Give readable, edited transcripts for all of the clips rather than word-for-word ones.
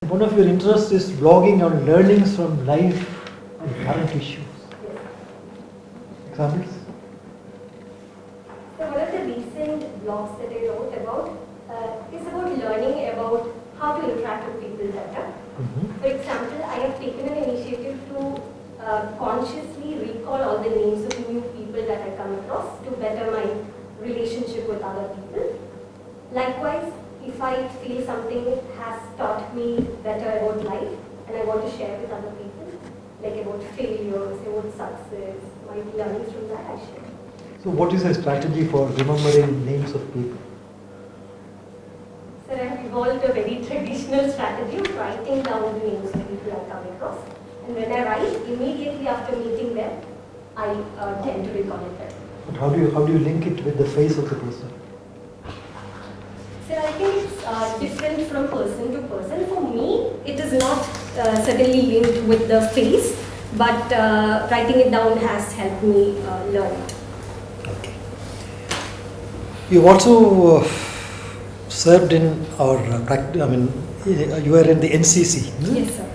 One of your interests is blogging on learnings from life and current issues. Examples? So one of the recent blogs that I wrote about is about learning about how to interact with people better. For example, I have taken an initiative to consciously recall all the names of new people that I come across to better my relationship with other people. Likewise, if I feel something has taught me better about life and I want to share with other people, like about failures, about success, my learnings from that I share. So what is a strategy for remembering names of people? Sir, I have evolved a very traditional strategy of writing down the names of people I come across. And when I write, immediately after meeting them, I tend to recall it better. But how do you link it with the face of the person? Sir, I think it's different from person to person. For me, it is not certainly linked with the face, but writing it down has helped me learn it. Okay. You also served in or you were in the NCC. Yes, sir.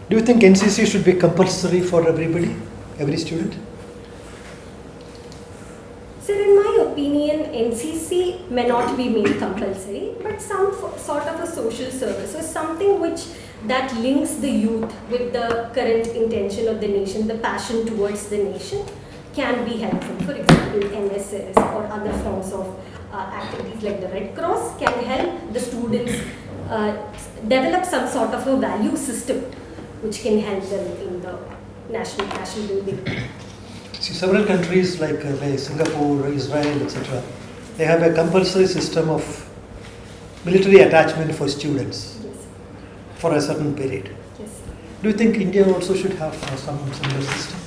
Do you think NCC should be compulsory for everybody, every student? Sir, in my opinion, NCC may not be made compulsory, but some sort of a social service or something that links the youth with the current intention of the nation, the passion towards the nation, can be helpful. For example, NSS or other forms of activities like the Red Cross can help the students develop some sort of a value system which can help them in the national passion building. See, several countries like Singapore, Israel, etc., they have a compulsory system of military attachment for students for a certain period. Yes. Do you think India also should have some similar system?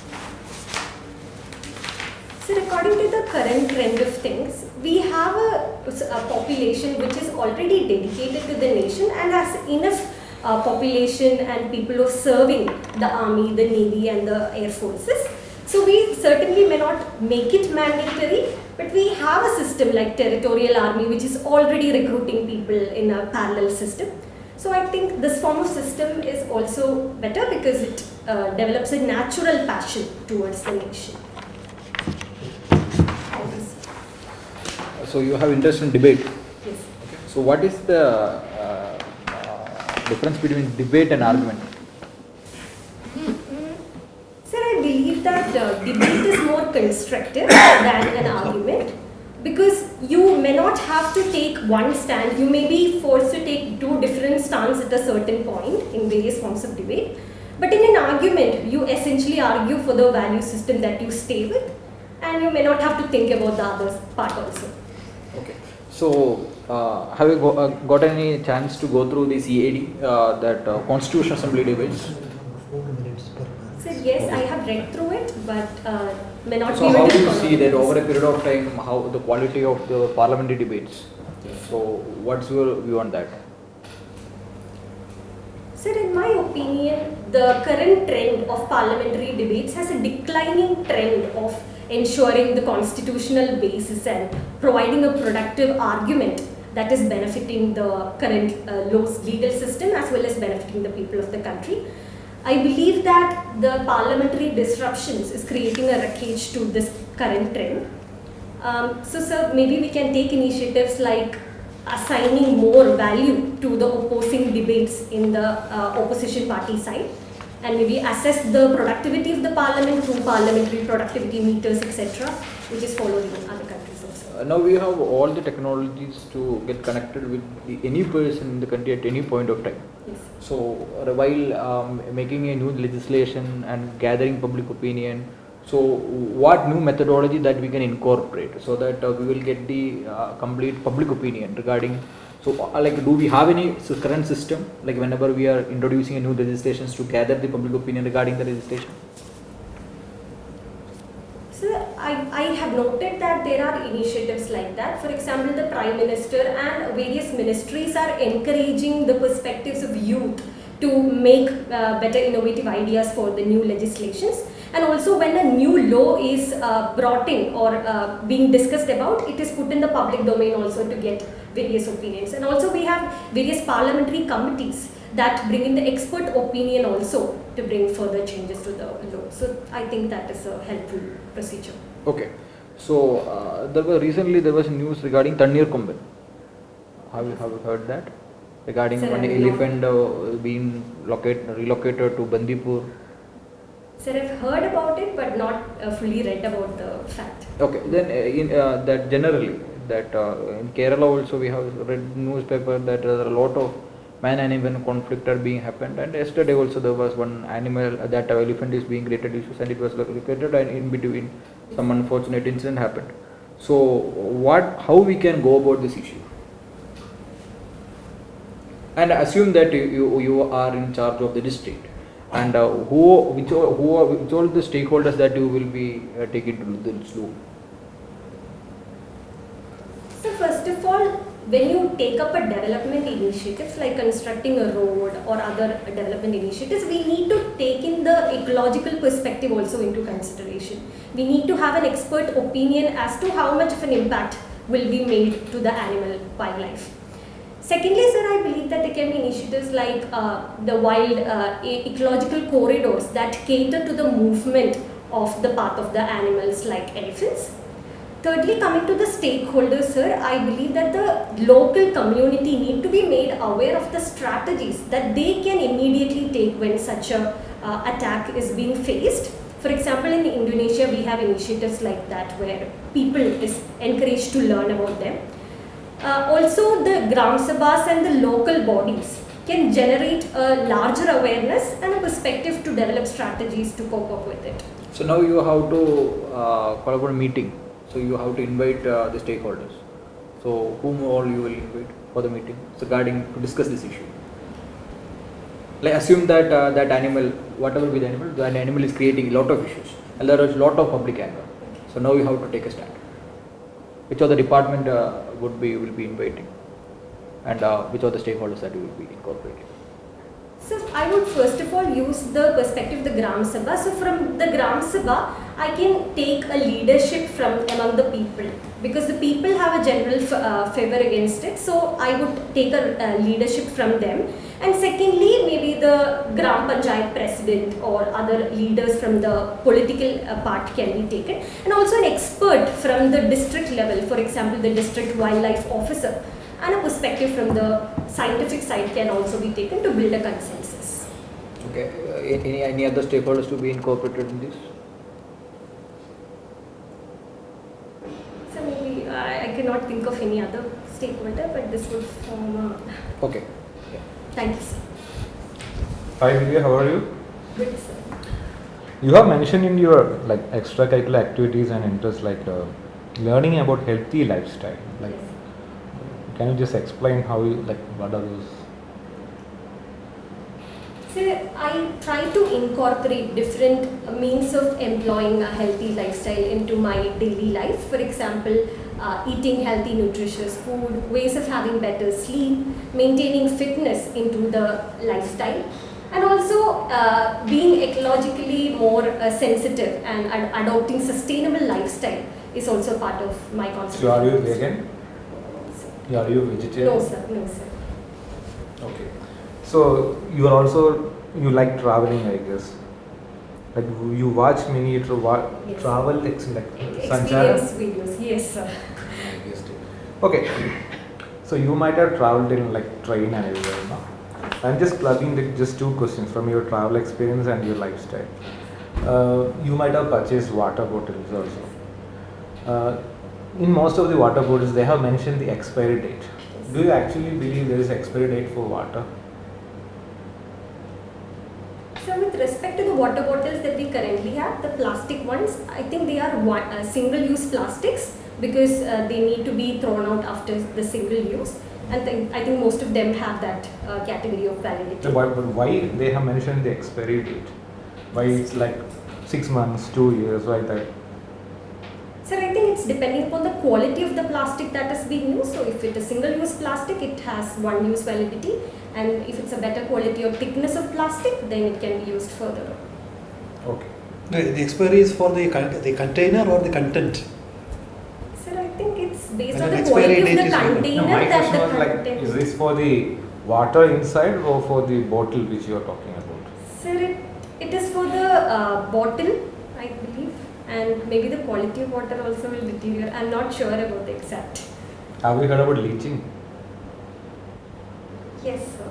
So according to the current trend of things, we have a population which is already dedicated to the nation and has enough population and people of serving the army, the navy and the air forces. So we certainly may not make it mandatory, but we have a system like territorial army which is already recruiting people in a parallel system. So I think this form of system is also better because it develops a natural passion towards the nation. So you have interest in debate. Yes. Okay. So what is the difference between debate and argument? Sir, I believe that debate is more constructive than an argument because you may not have to take one stand. You may be forced to take two different stands at a certain point in various forms of debate. But in an argument, you essentially argue for the value system that you stay with, and you may not have to think about the other part also. Okay. So have you got any chance to go through the CAD, that Constitutional Assembly debates? 4 minutes per month. So yes, I have read through it, but may not So be able how to do you follow see that this. over a period of time, how the quality of the parliamentary debates? So what's your view on that? Sir, in my opinion, the current trend of parliamentary debates has a declining trend of ensuring the constitutional basis and providing a productive argument that is benefiting the current legal system as well as benefiting the people of the country. I believe that the parliamentary disruptions is creating a wreckage to this current trend. So sir, maybe we can take initiatives like assigning more value to the opposing debates in the opposition party side, and maybe assess the productivity of the parliament through parliamentary productivity meters, etc., which is followed in other countries also. Now we have all the technologies to get connected with any person in the country at any point of time. Yes. So while making a new legislation and gathering public opinion, so what new methodology that we can incorporate so that we will get the complete public opinion regarding, so like do we have any current system like whenever we are introducing a new legislations to gather the public opinion regarding the legislation? So I have noted that there are initiatives like that. For example, the Prime Minister and various ministries are encouraging the perspectives of youth to make better innovative ideas for the new legislations. And also when a new law is brought in or being discussed about, it is put in the public domain also to get various opinions. And also we have various parliamentary committees that bring in the expert opinion also to bring further changes to the law. So I think that is a helpful procedure. Okay. So there was news regarding Tannir Komben. Have you heard that? Regarding Sir, one I don't elephant being relocated to Bandipur. Sir, I've heard about it but not fully read about the fact. Okay, then that generally that in Kerala also we have read newspaper that there are a lot of man-animal conflict are being happened, and yesterday also there was one animal that elephant is being created issues and it was located, and in between some unfortunate incident happened. So how we can go about this issue? And assume that you are in charge of the district, and which all the stakeholders that you will be taking to this law? So first of all, when you take up a development initiatives like constructing a road or other development initiatives, we need to take in the ecological perspective also into consideration. We need to have an expert opinion as to how much of an impact will be made to the animal wildlife. Secondly, sir, I believe that there can be initiatives like the wild ecological corridors that cater to the movement of the path of the animals like elephants. Thirdly, coming to the stakeholders, sir, I believe that the local community need to be made aware of the strategies that they can immediately take when such a attack is being faced. For example, in Indonesia, we have initiatives like that where people is encouraged to learn about them. Also, the Gram Sabhas and the local bodies can generate a larger awareness and a perspective to develop strategies to cope up with it. So now you have to call for a meeting. So you have to invite the stakeholders. So whom all you will invite for the meeting regarding to discuss this issue? Like assume that that animal, whatever be the animal, that animal is creating a lot of issues, and there is a lot of public anger. So now you have to take a stand. Which other department will be inviting, and which are the stakeholders that you will be incorporating? So I would first of all use the perspective of the Gram Sabha. So from the Gram Sabha, I can take a leadership from among the people, because the people have a general favor against it. So I would take a leadership from them. And secondly, maybe the Gram Panchayat president or other leaders from the political part can be taken. And also an expert from the district level, for example, the district wildlife officer. And a perspective from the scientific side can also be taken to build a consensus. Okay. Any other stakeholders to be incorporated in this? So maybe I cannot think of any other stakeholder, but this would form a... Okay. Yeah. Thank you, sir. Hi Vidya, how are you? Good, sir. You have mentioned in your extracurricular activities and interests learning about healthy lifestyle. Yes. Can you just explain how you what are those? So I try to incorporate different means of employing a healthy lifestyle into my daily life. For example, eating healthy, nutritious food, ways of having better sleep, maintaining fitness into the lifestyle, and also being ecologically more sensitive and adopting sustainable lifestyle is also part of my concept. So are you vegan? Are you vegetarian? No, sir. No, sir. Okay. So you are also, you like traveling, I guess. Like you watch many Yes. travel Experience videos, yes, sir. Okay. So you might have traveled in train and everywhere, no? I'm just clubbing just two questions from your travel experience and your lifestyle. You might have purchased water bottles also. In most of the water bottles, they have mentioned the expiry date. Do you actually believe there is expiry date for water? So with respect to the water bottles that we currently have, the plastic ones, I think they are single-use plastics, because they need to be thrown out after the single use. And I think most of them have that category of validity. But why they have mentioned the expiry date? Why it's 6 months, 2 years, why that? Sir, I think it's depending upon the quality of the plastic that is being used. So if it is single-use plastic, it has 1 use validity. And if it's a better quality or thickness of plastic, then it can be used further. Okay. The expiry is for the container or the content? Sir, I think it's based And on an the expiry quality of date the is given. container No, my that question the was like, content. is this for the water inside or for the bottle which you are talking about? Sir, it is for the bottle, I believe, and maybe the quality of water also will deteriorate. I'm not sure about the exact. Have you heard about leaching? Yes, sir.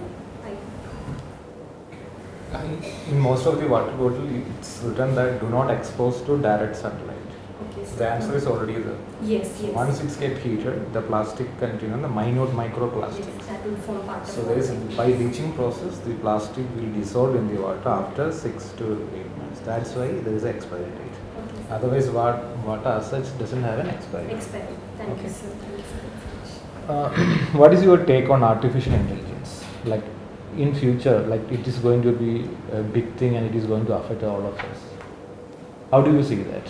In most of the water bottle, it's written that do not expose to direct sunlight. Okay, So sir. the answer is already there. Yes, yes. Once it's get heated, the plastic contains the minute microplastics. Yes, that will form part of So the there is water. by leaching process, the plastic will dissolve in the water after 6 to 8 months. That's why there is an expiry date. Okay, sir. Otherwise, water as such doesn't have an expiry date. Experiment. Thank Okay. you, sir. Thank you so much. What is your take on artificial intelligence? Like in future, like it is going to be a big thing and it is going to affect all of us. How do you see that?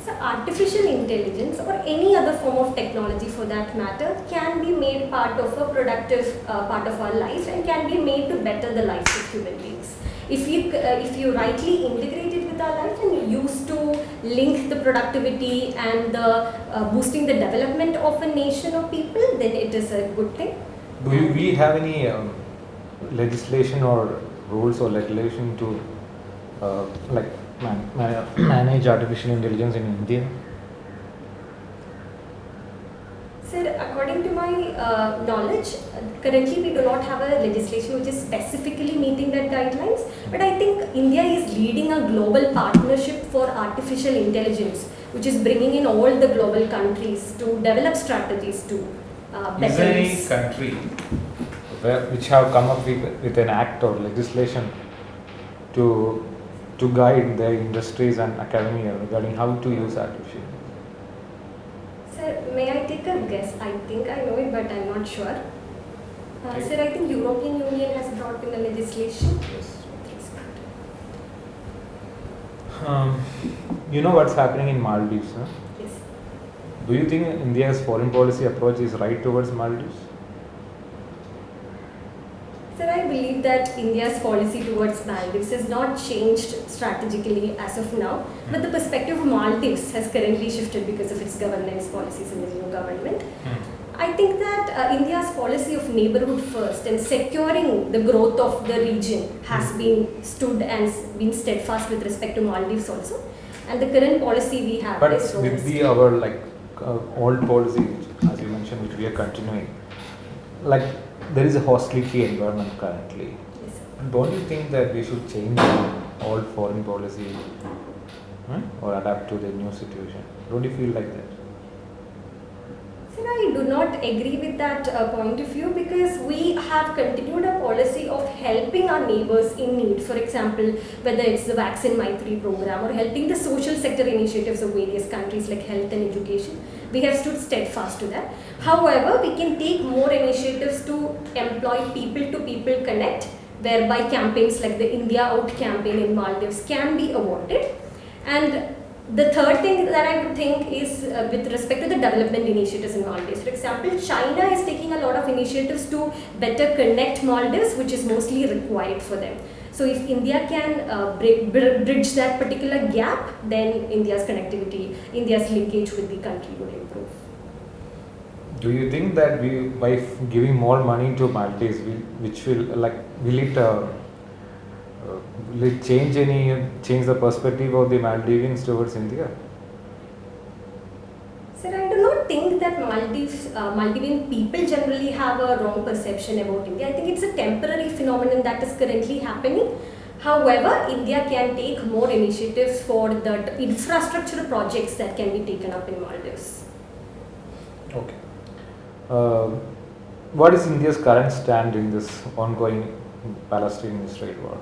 So artificial intelligence or any other form of technology for that matter can be made part of a productive part of our life and can be made to better the lives of human beings. If you rightly integrate it with our life and use to link the productivity and the boosting the development of a nation or people, then it is a good thing. We have any legislation or rules or regulation to like manage artificial intelligence in India? Sir, according to my knowledge, currently we do not have a legislation which is specifically meeting that guidelines. But I think India is leading a global partnership for artificial intelligence, which is bringing in all the global countries to develop strategies to Is better there any this. country which have come up with an act or legislation to guide their industries and academia regarding how to use artificial? Sir, may I take a guess? I think I know it, but I'm not sure. Okay. Sir, I think European Union has brought in a legislation. Yes. You know what's happening in Maldives, huh? Yes. Do you think India's foreign policy approach is right towards Maldives? Sir, I believe that India's policy towards Maldives has not changed strategically as of now, but the perspective of Maldives has currently shifted because of its governance policies in the new government. I think that India's policy of neighborhood first and securing the growth of the region has been stood and been steadfast with respect to Maldives also. And the current policy we have But is with robust. our like old policy, which, as you mentioned, which we are continuing, like there is a hostility environment currently. Yes, sir. Don't you think that we should change our old foreign policy or adapt to the new situation? Don't you feel like that? Sir, I do not agree with that point of view because we have continued a policy of helping our neighbors in need. For example, whether it's the Vaccine Maitri program or helping the social sector initiatives of various countries like health and education, we have stood steadfast to that. However, we can take more initiatives to employ people-to-people connect, whereby campaigns like the India Out campaign in Maldives can be awarded. And the third thing that I would think is with respect to the development initiatives in Maldives. For example, China is taking a lot of initiatives to better connect Maldives, which is mostly required for them. So if India can bridge that particular gap, then India's connectivity, India's linkage with the country would improve. Do you think that we, by giving more money to Maldives, which will like will it change the perspective of the Maldivians towards India? Sir, I do not think that Maldivian people generally have a wrong perception about India. I think it's a temporary phenomenon that is currently happening. However, India can take more initiatives for the infrastructure projects that can be taken up in Maldives. Okay. What is India's current stand in this ongoing Palestine-Israel war?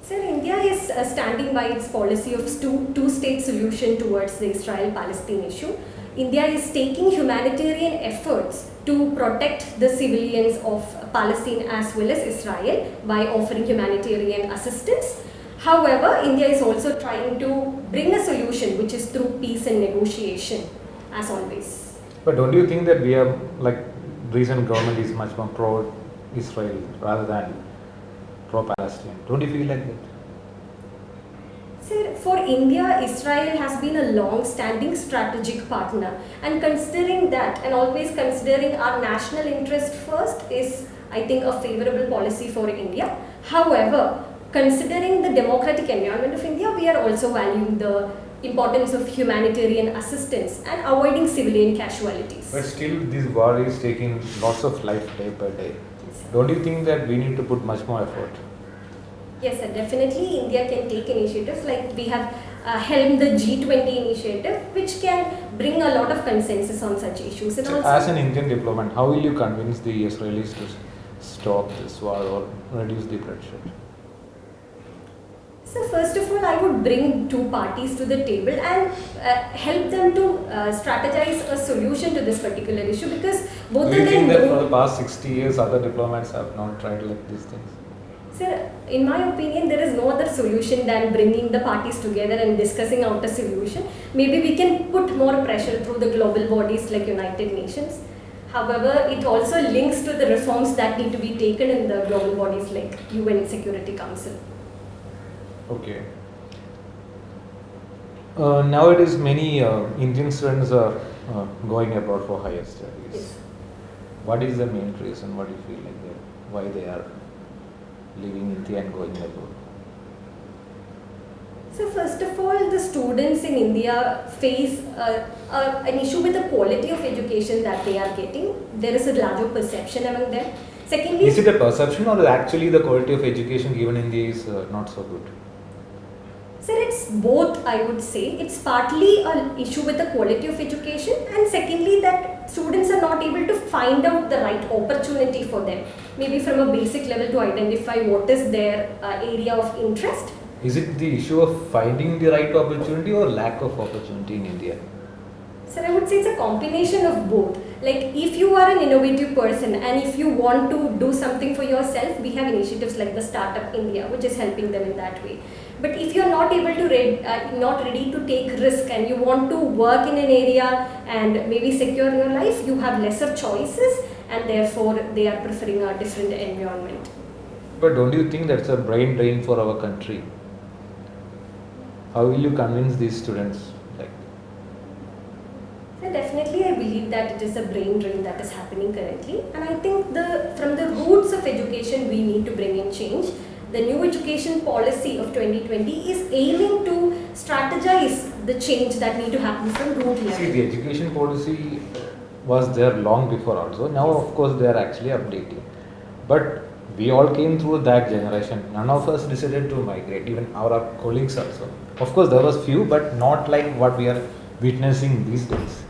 Sir, India is standing by its policy of two-state solution towards the Israel-Palestine issue. India is taking humanitarian efforts to protect the civilians of Palestine as well as Israel by offering humanitarian assistance. However, India is also trying to bring a solution which is through peace and negotiation, as always. But don't you think that we are like recent government is much more pro-Israel rather than pro-Palestine? Don't you feel like that? Sir, for India, Israel has been a long-standing strategic partner, and considering that and always considering our national interest first is, I think, a favorable policy for India. However, considering the democratic environment of India, we are also valuing the importance of humanitarian assistance and avoiding civilian casualties. But still, this war is taking lots of life day per day. Don't you think that we need to put much more effort? Yes, sir, definitely India can take initiatives like we have helmed the G20 initiative, which can bring a lot of consensus on such issues. And So also, as an Indian diplomat, how will you convince the Israelis to stop this war or reduce the bloodshed? so first of all, I would bring two parties to the table and help them to strategize a solution to this particular issue, because both Do you of think them that for know. the past 60 years other diplomats have not tried like these things? Sir, in my opinion, there is no other solution than bringing the parties together and discussing out a solution. Maybe we can put more pressure through the global bodies like United Nations. However, it also links to the reforms that need to be taken in the global bodies like UN Security Council. Okay. Nowadays, many Indian students are going abroad for higher studies. Yes. What is the main reason? What do you feel like why they are leaving India and going abroad? So first of all, the students in India face an issue with the quality of education that they are getting. There is a larger perception among them. Secondly, Is it a perception or actually the quality of education given in India is not so good? sir, it's both, I would say. It's partly an issue with the quality of education, and secondly that students are not able to find out the right opportunity for them. Maybe from a basic level to identify what is their area of interest. Is it the issue of finding the right opportunity or lack of opportunity in India? Sir, I would say it's a combination of both. Like if you are an innovative person and if you want to do something for yourself, we have initiatives like the Startup India, which is helping them in that way. But if you are not able to not ready to take risk and you want to work in an area and maybe secure your life, you have lesser choices and therefore they are preferring a different environment. But don't you think that's a brain drain for our country? How will you convince these students? So definitely I believe that it is a brain drain that is happening currently, and I think from the roots of education we need to bring in change. The new education policy of 2020 is aiming to strategize the change that need to happen from root level. See, the education policy was there long before also. Now, of course, they are actually updating. But we all came through that generation. None of us decided to migrate, even our colleagues also. Of course, there was few, but not like what we are witnessing these days.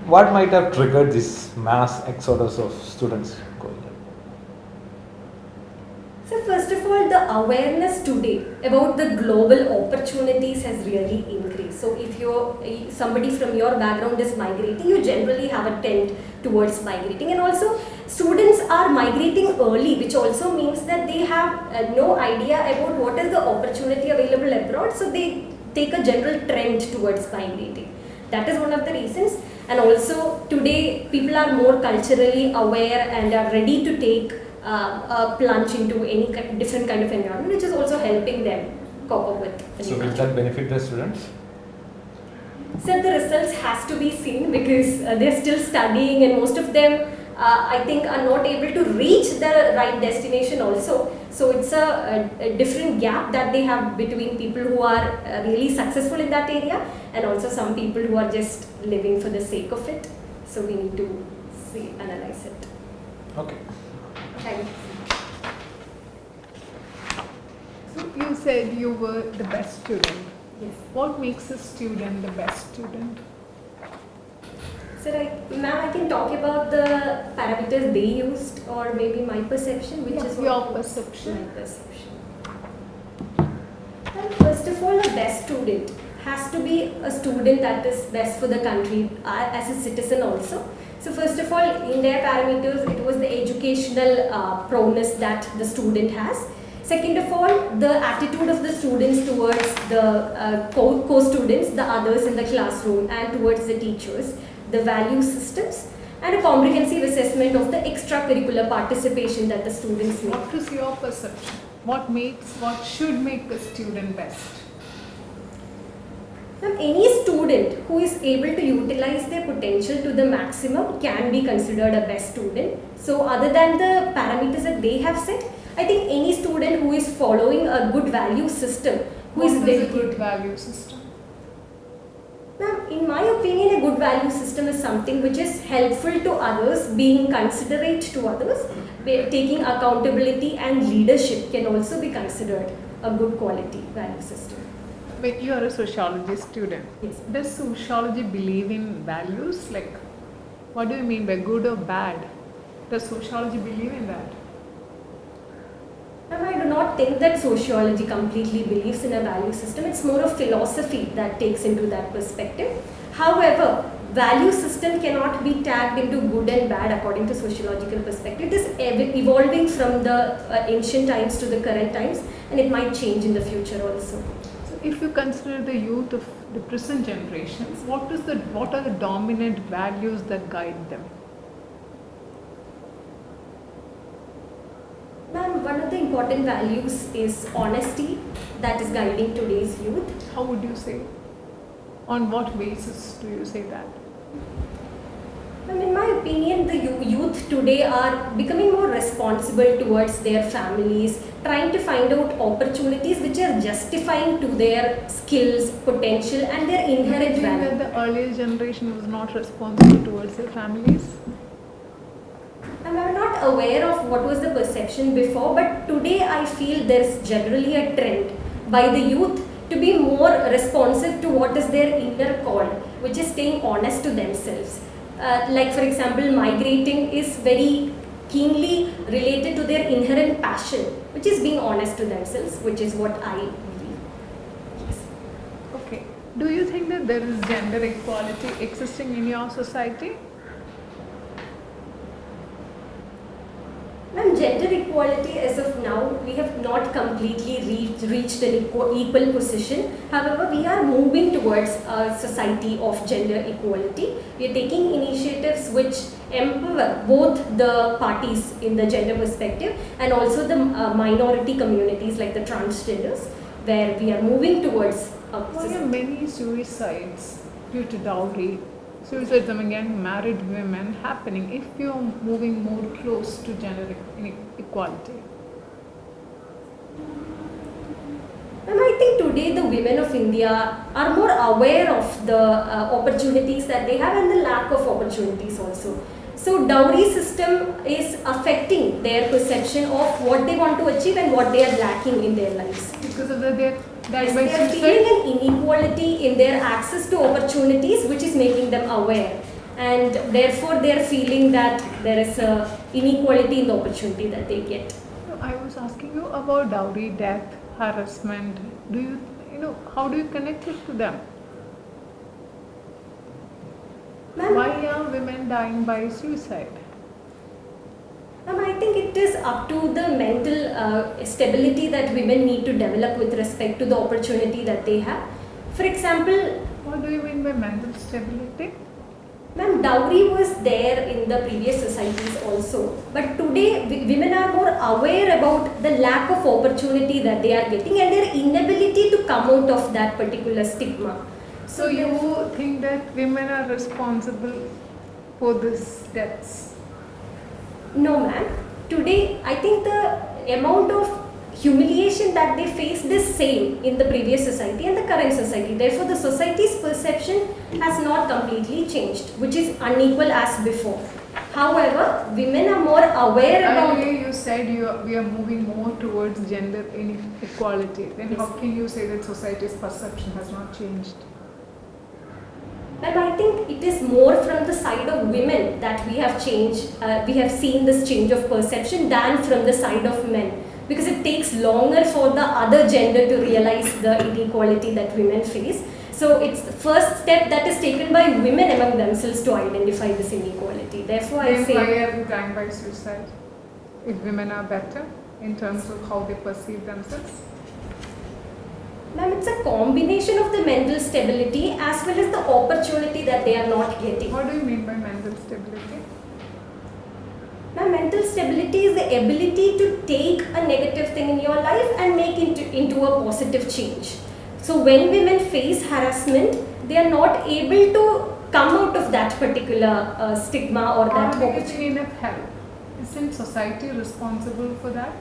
What might have triggered this mass exodus of students going there? So first of all, the awareness today about the global opportunities has really increased. So if somebody from your background is migrating, you generally have a trend towards migrating, and also students are migrating early, which also means that they have no idea about what is the opportunity available abroad, so they take a general trend towards migrating. That is one of the reasons. And also today people are more culturally aware and are ready to take a plunge into any different kind of environment, which is also helping them cope up with the So new will culture. that benefit the students? So the results has to be seen, because they're still studying and most of them I think are not able to reach the right destination also. So it's a different gap that they have between people who are really successful in that area and also some people who are just living for the sake of it. So we need to analyze it. Okay. Thank you. So you said you were the best student. Yes. What makes a student the best student? So ma'am, I can talk about the parameters they used or maybe my perception, which is Your what perception. my perception. Well, first of all, a best student has to be a student that is best for the country as a citizen also. So first of all, in their parameters, it was the educational proneness that the student has. Second of all, the attitude of the students towards the co-students, the others in the classroom, and towards the teachers, the value systems, and a comprehensive assessment of the extracurricular participation that the students make. What is your perception? What should make a student best? Now, any student who is able to utilize their potential to the maximum can be considered a best student. So other than the parameters that they have set, I think any student who is following a good value system, who is What is a dedicated. good value system? Now, in my opinion, a good value system is something which is helpful to others, being considerate to others, taking accountability and leadership can also be considered a good quality value system. When you are a sociology student, Yes. does sociology believe in values? Like, what do you mean by good or bad? Does sociology believe in that? And I do not think that sociology completely believes in a value system. It's more of philosophy that takes into that perspective. However, value system cannot be tagged into good and bad according to sociological perspective. It is evolving from the ancient times to the current times, and it might change in the future also. So, if you consider the youth of the present generations, what are the dominant values that guide them? Ma'am, one of the important values is honesty that is guiding today's youth. How would you say? On what basis do you say that? Ma'am, in my opinion, the youth today are becoming more responsible towards their families, trying to find out opportunities which are justifying to their skills, potential and their Do you inherent think value. that the earlier generation was not responsible towards their families? I'm not aware of what was the perception before, but today I feel there's generally a trend by the youth to be more responsive to what is their inner call, which is staying honest to themselves. Like for example, migrating is very keenly related to their inherent passion, which is being honest to themselves, which is what I believe. Yes. Okay. Do you think that there is gender equality existing in your society? Ma'am, gender equality as of now, we have not completely reached an equal position. However, we are moving towards a society of gender equality. We are taking initiatives which empower both the parties in the gender perspective and also the minority communities like the transgenders, where we are moving towards a Why are society. many suicides due to dowry, suicides among young married women happening if you are moving more close to gender equality? And I think today the women of India are more aware of the opportunities that they have and the lack of opportunities also. So dowry system is affecting their perception of what they want to achieve and what they are lacking in their lives. Because of that, they are died Yes, by they are suicide. feeling an inequality in their access to opportunities, which is making them aware. And therefore they are feeling that there is a inequality in the opportunity that they get. No, I was asking you about dowry, death, harassment. Do you, how do you connect it to them? Ma'am, Why are women dying by suicide? I think it is up to the mental stability that women need to develop with respect to the opportunity that they have. For example, What do you mean by mental stability? ma'am, dowry was there in the previous societies also, but today women are more aware about the lack of opportunity that they are getting and their inability to come out of that particular stigma. So you think that women are responsible for these deaths? No, ma'am. Today, I think the amount of humiliation that they faced is same in the previous society and the current society. Therefore, the society's perception has not completely changed, which is unequal as before. However, women are more aware about. Earlier you said we are moving more towards gender inequality. Then how can you say that society's perception has not changed? And I think it is more from the side of women that we have changed, we have seen this change of perception than from the side of men. Because it takes longer for the other gender to realize the inequality that women face. So it's the first step that is taken by women among themselves to identify this inequality. Therefore, I Then say. why are they dying by suicide? If women are better in terms of how they perceive themselves? Ma'am, it's a combination of the mental stability as well as the opportunity that they are not getting. What do you mean by mental stability? Now, mental stability is the ability to take a negative thing in your life and make it into a positive change. So when women face harassment, they are not able to come out of that particular stigma or that Are they opportunity. getting enough help? Isn't society responsible for that?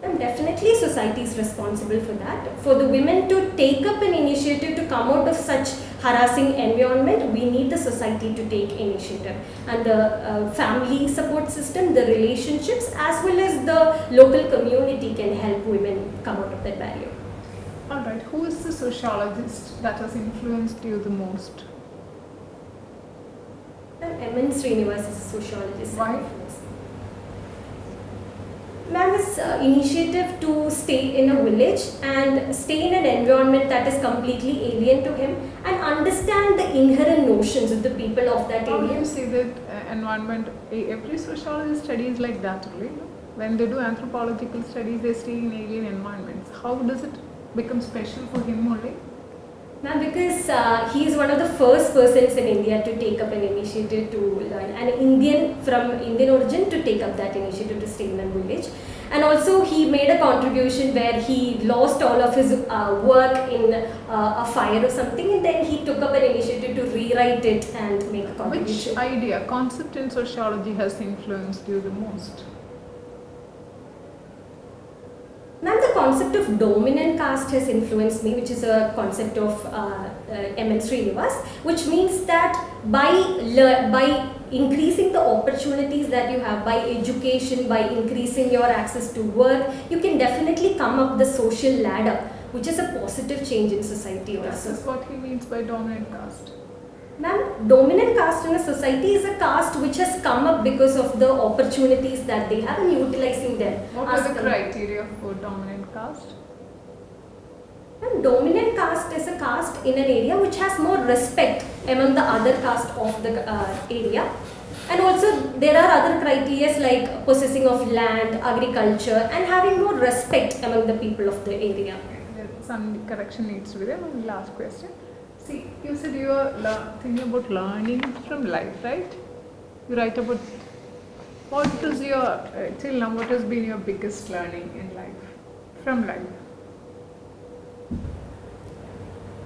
And definitely society is responsible for that. For the women to take up an initiative to come out of such harassing environment, we need the society to take initiative. And the family support system, the relationships, as well as the local community can help women come out of that barrier. Alright, who is the sociologist that has influenced you the most? M.N. Srinivas is a sociologist. Why? Ma'am's initiative to stay in a village and stay in an environment that is completely alien to him and understand the inherent notions of the people of that How do area. you see that environment? Every sociologist studies like that only. No? When they do anthropological studies, they stay in alien environments. How does it become special for him only? Ma'am, because he is one of the first persons in India to take up an initiative to learn, an Indian from Indian origin to take up that initiative to stay in a village. And also he made a contribution where he lost all of his work in a fire or something, and then he took up an initiative to rewrite it and make a Which contribution. idea, concept in sociology has influenced you the most? Ma'am, the concept of dominant caste has influenced me, which is a concept of M.N. Srinivas, which means that by increasing the opportunities that you have, by education, by increasing your access to work, you can definitely come up the social ladder, which is a positive change in society This also. is what he means by dominant caste. Ma'am, dominant caste in a society is a caste which has come up because of the opportunities that they have and utilizing them. What are the Ask them. criteria for dominant caste? And dominant caste is a caste in an area which has more respect among the other caste of the area. And also there are other criteria like possessing of land, agriculture, and having more respect among the people of the area. Some correction needs to be there. One last question. See, you said you are thinking about learning from life, right? You write about what is your, till now, what has been your biggest learning in life, from life?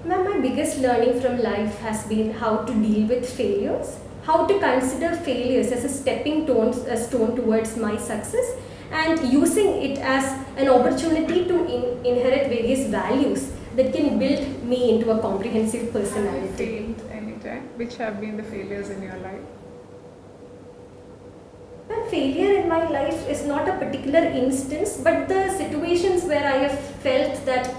Ma'am, my biggest learning from life has been how to deal with failures, how to consider failures as a stone towards my success, and using it as an opportunity to inherit various values that can build me into a comprehensive Have you personality. failed any time? Which have been the failures in your life? Well, failure in my life is not a particular instance, but the situations where I have felt that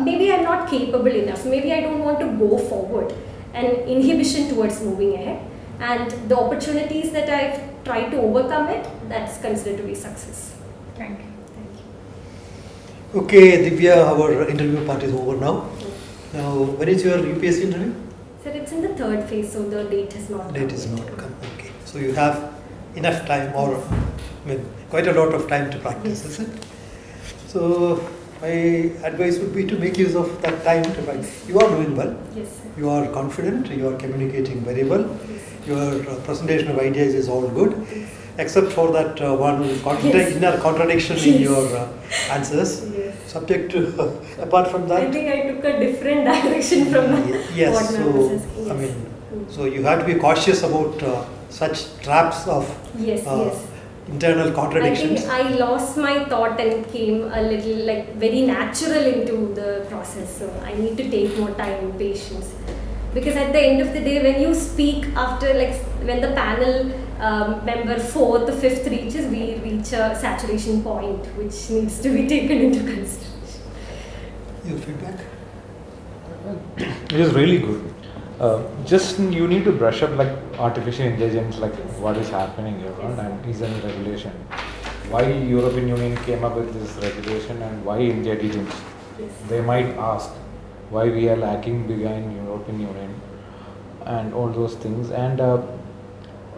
maybe I'm not capable enough, maybe I don't want to go forward, and inhibition towards moving ahead. And the opportunities that I've tried to overcome it, that's considered to be success. Thank you. Thank you. Okay, Divya, our interview part is over now. Now, when is your UPSC interview? Sir, it's in the third phase, so the date has not Date come is yet. not come. Okay, so you have enough time, or I mean, quite a lot of time to practice, Yes. is it? So, my advice would be to make use of that time to practice. You are doing well. Yes, sir. You are confident. You are communicating very well. Yes. Your presentation of ideas is all good, Yes. except for that one Yes. inner contradiction in Yes. your answers. Yes. Subject to, apart from I that, think I took a different direction from yes. what ma'am was So asking. I Yes. mean, so you have to be cautious about such traps of Yes, yes. internal I contradictions. think I lost my thought and came a little like very natural into the process. So I need to take more time and patience. Because at the end of the day, when you speak after when the panel member 4th or 5th reaches, we reach a saturation point which needs to be taken into consideration. Your feedback? It is really good. Just you need to brush up like artificial intelligence, like what is happening here, right? And is any regulation? Why European Union came up with this regulation and why India didn't? Yes. They might ask why we are lagging behind European Union and all those things. And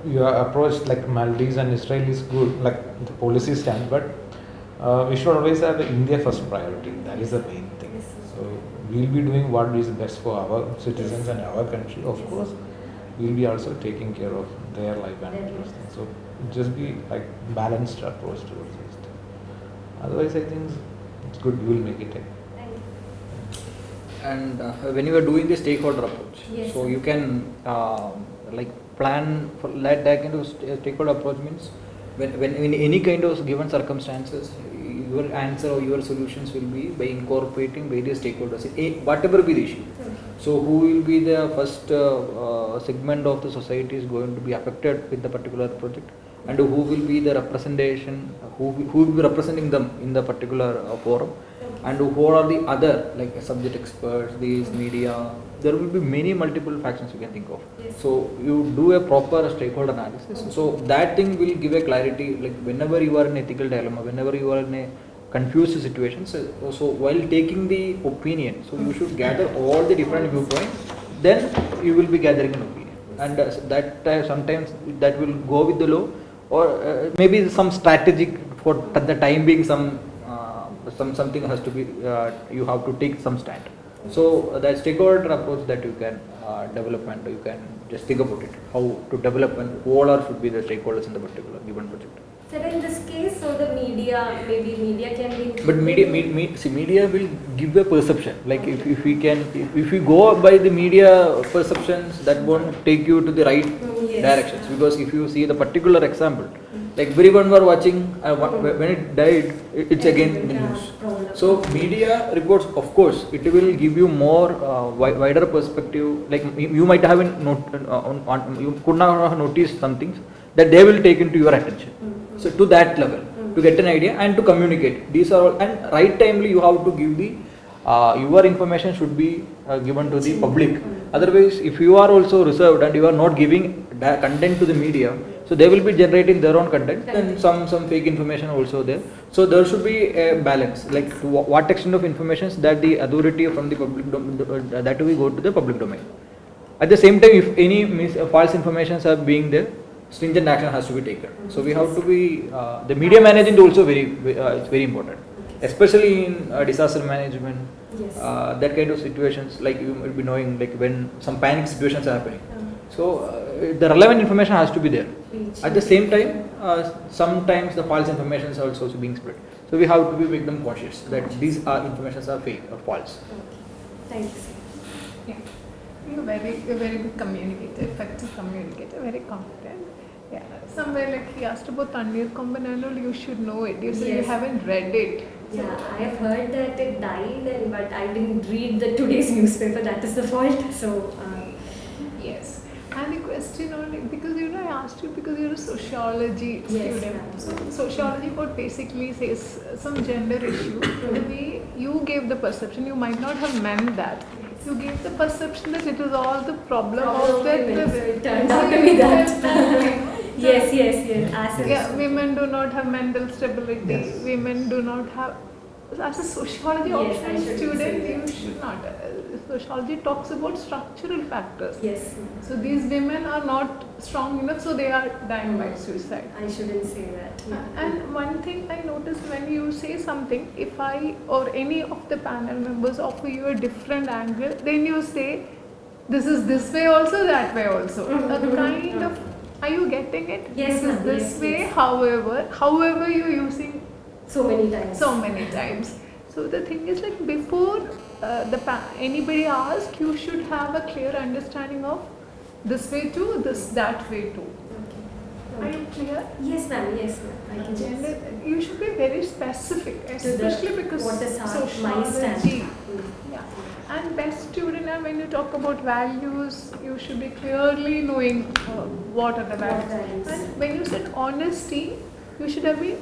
your approach like Maldives and Israel is good, like the policy stand, but we should always have the India first priority. That is the main thing. Yes. So we'll be doing what is best for our citizens and our country. Of Yes. course, we'll be also taking care of their life and Their those lives. things. So just be like balanced approach towards this thing. Otherwise, I think it's good. You will make it. Thank you. And when you are doing the stakeholder approach, Yes. so you can like plan for that kind of stakeholder approach means when in any kind of given circumstances, your answer or your solutions will be by incorporating various stakeholders, whatever be the issue. Okay. So who will be the first segment of the society is going to be affected with the particular project, and who will be the representation, who will be representing them in the particular forum, and who are the other like subject experts, these media. There will be many multiple factions you can think of. Yes. So you do a proper stakeholder analysis. So that thing will give a clarity. Like whenever you are in ethical dilemma, whenever you are in a confused situation. So while taking the opinion, so you should gather all the different viewpoints. Then you will be gathering an opinion, and that sometimes that will go with the law, or maybe some strategic for at the time being something has to be you have to take some stand. So that stakeholder approach that you can develop, and you can just think about it, how to develop and who all are should be the stakeholders in the particular given project. So in this case, so the maybe media can be. But media will give a perception. Like if we go by the media perceptions, that won't take you to the right Yes. directions. Because if you see the particular example, like everyone were watching, when it died, it's again in the news. So media reports, of course, it will give you more wider perspective. Like you might have you could not have noticed some things that they will take into your attention. So to that level, to get an idea and to communicate. These are all, and right timely you have to give the your information should be given to the public. Otherwise, if you are also reserved and you are not giving content to the media, so they will be generating their own content, and some fake information also there. So there should be a balance, like to what extent of information that the authority from the public that will go to the public domain. At the same time, if any false informations are being there, stringent action has to be taken. So we have to be the media management also it's very important, especially in disaster management. Yes. That kind of situations, like you will be knowing, like when some panic situations are happening. So the relevant information has to be there. At the same time, sometimes the false information is also being spread. So we have to make them cautious that these informations are fake or false. Okay. Thanks. Yeah. You're very good communicator, effective communicator, very competent. Yeah. Somewhere like he asked about Tanir Kombananul, you should know it. You said you Yes. haven't read it. Yeah, I have heard that it died, but I didn't read the today's newspaper. That is the fault. So. Yes. And the question only, because I asked you because you're a sociology Yes, student. ma'am. So sociology what basically says some gender issue. The way you gave the perception, you might not have meant that. You gave the perception that it was all the problem of the women, so it turned out to be that. Yes. As Yeah, women do not have mental stability. Yes. Women do not have. As a sociology Yes, I optional shouldn't student, say you that. should not. Sociology talks about structural factors. Yes. So these women are not strong enough, so they are dying by suicide. I shouldn't say that. And one thing I noticed when you say something, if I or any of the panel members offer you a different angle, then you say, this is this way also, that way also. A kind of, are you getting it? Yes, This is ma'am, this yes, way, yes. however you're using So many times. so many times. So the thing is like before anybody asks, you should have a clear understanding of this way too, that way too. Okay. Are you clear? Yes, ma'am. Yes, ma'am. I can Gender, just. you should be very specific, the- especially because what is our- my sociology. stand. Yeah. And best student, and when you talk about values, you should be clearly knowing what are the values. values. And when you said honesty, you should have been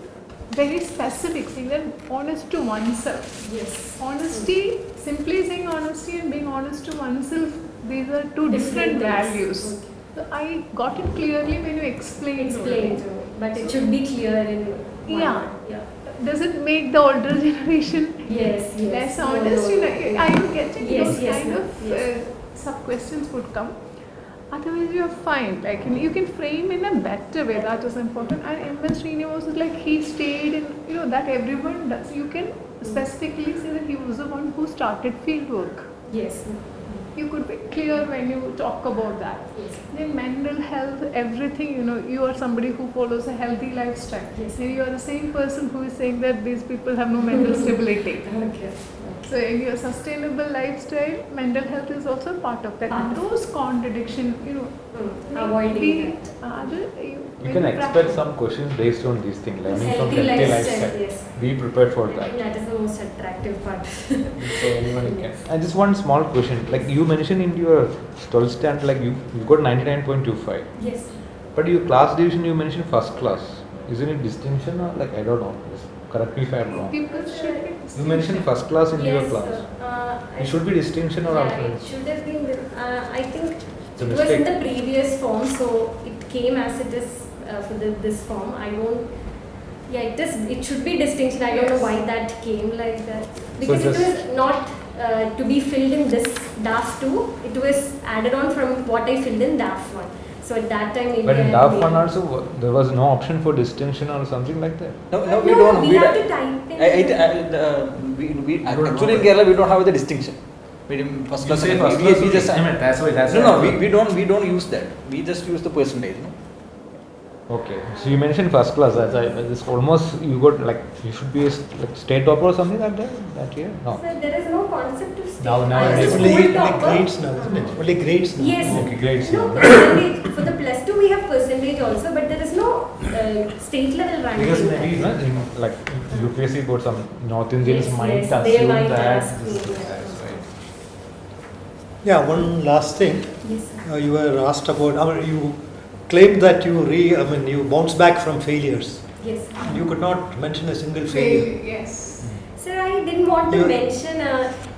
very specific, saying that honest to oneself. Yes. Honesty, simply saying honesty and being honest to oneself, these are two different things. values. Okay. So I got it clearly when you explained. Explain to me, but it should be clear in one Yeah. word. Yeah. Does it make the older generation Yes. less No, honest? no, no. Are you getting Yes, those yes, kind ma'am. of Yes. sub questions would come? Otherwise, you are fine. Like you can frame in a better way. That is important. And MS Srinivas is like he stayed in that everyone does. You can specifically say that he was the one who started field work. Yes. You could be clear when you talk about that. Yes. Then mental health, everything, you are somebody who follows a healthy lifestyle. Yes. And you are the same person who is saying that these people have no mental stability. Okay. So in your sustainable lifestyle, mental health is also part of that. Part of Those contradiction, Avoiding the that. other, You can expect some questions based on these things, learning from Healthy healthy lifestyle, lifestyle. yes. Be prepared for I think that. that is the most attractive part. So anyone can. And just one small question, like you mentioned in your 12th standard, like you got 99.25, Yes. but your class division you mentioned first class. Isn't it distinction or like I don't know? Just correct me if I'm wrong. people should be You mentioned first class in your Yes, class. I- It should be distinction or Yeah, alternate. it should have been. I think It's a it was in mistake. the previous form, so it came as it is for this form. I don't. Yeah, it is. It should be distinction. I don't know why that came like that because it just- was not to be filled in this DAF 2. It was added on from what I filled in DAF 1. So at that time, maybe But in I DAF made- 1 also there was no option for distinction or something like that. No, No, we don't. we have to type in. We I don't actually know. in Kerala we don't have the distinction. First class. second class. We just that's why. no, we don't use that. We just use the percentage. No? Okay, so you mentioned first class. That's it's almost you got like you should be a like state topper or something like that year. No. So there is no concept of state. Now I was it's a Only, school only topper. grades now, isn't it? Only grades now. Yes. Okay, great. No percentage. For the plus 2 we have percentage also, but there is no state level ranking. Because maybe you know, in like UPSC got some North Indians Yes, might yes, they assume might that ask me, this is yeah. that's right. Yeah, one last thing. Yes, sir. You were asked about, you claimed that you bounced back from failures. Yes. You could not mention a single failure. Yes. Sir, I didn't want to You- mention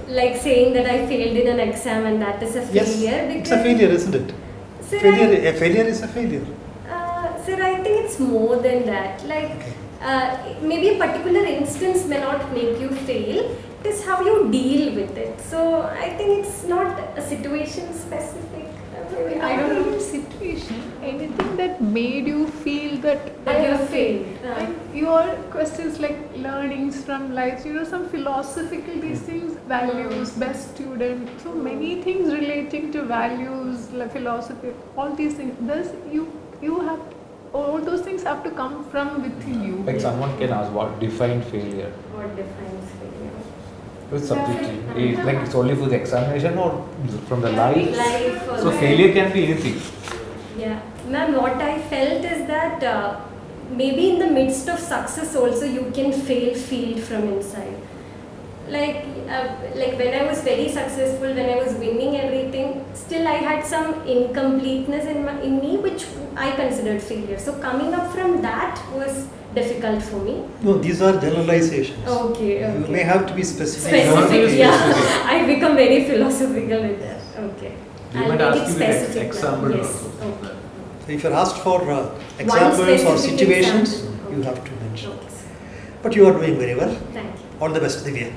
like saying that I failed in an exam and that is a Yes, failure. it's a failure, isn't it? Sir, A failure is a failure. Sir, I think it's more than that. Like, Okay. maybe a particular instance may not make you fail. It is how you deal with it. So I think it's not a situation specific. I don't know. Any situation, anything that made you feel that That you have failed. And your questions like learnings from life, some philosophical these things, values, best student, so many things relating to values, like philosophy, all these things. Thus, you have all those things have to come from within you. Like someone can ask what define failure. What defines failure? It's subjective. It's like it's only for the examination or from the life. Life or So life. failure can be anything. Yeah, ma'am, what I felt is that maybe in the midst of success also you can feel from inside. Like when I was very successful, when I was winning everything, still I had some incompleteness in me, which I considered failure. So coming up from that was difficult for me. No, these are generalizations. Okay, You okay. may have to be specific. Specific, yeah. I become very philosophical with that. Okay. They I'll might make ask it you with specific. example Yes. also. Okay. So if you're asked for examples or specific situations, example. you Okay. have to mention. Okay, sir. But you are doing very well. Thank you. All the best, Divya.